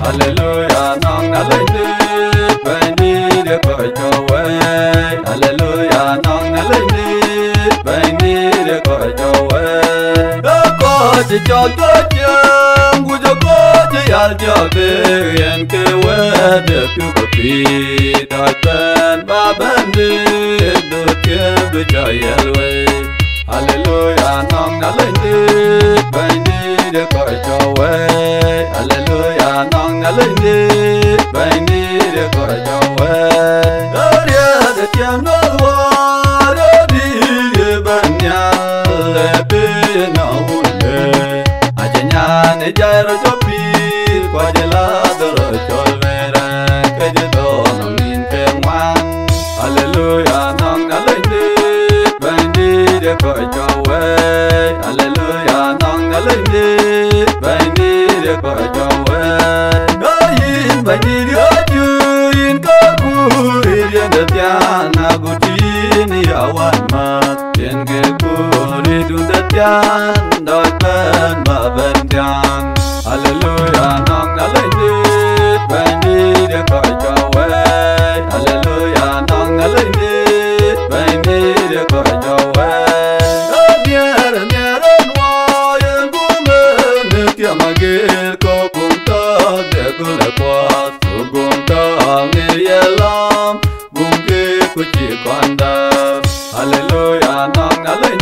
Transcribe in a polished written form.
Hallelujah, nong na lên đi, bên đi để coi cho quay. Hallelujah, nong na lên đi, bên đi để coi cho quay. Đó có chỉ cho có chân,กูcho có chỉ ăn cho tiền cái quay để cứ có pi, đòi tên ba bên đi, đưa tiền đưa trời quay. Hallelujah, nong na lên đi, bên đi để coi cho quay. Hallelujah, nong na lên đi, bên đi để coi cho quay. Đó để tiền nó qua, đó đi để bên nhà, để bên nó buồn lệ. Aja nhà này chạy rồi cho pi, qua chạy lá rồi cho về ra, cái gì đó nó nhìn cái ngoan. Hallelujah, nong na lên đi, bên đi để coi cho quay. Hallelujah, nong na lên đi, bên đi để coi cho quay. Đó yên bên đi để chơi, yên có vui yên để tiền na gu tin yawan mat, yên cái vui đi đun để tiền, đôi bên ba bên tiền. Hallelujah, nong na lên đi, bên đi để coi cho quay. Hallelujah, nong na lên đi, bên đi để coi cho quay. Magir ko punta de kule kwa su gunta ngiyelam gunge kuchi kwanda. Hallelujah, nong na lên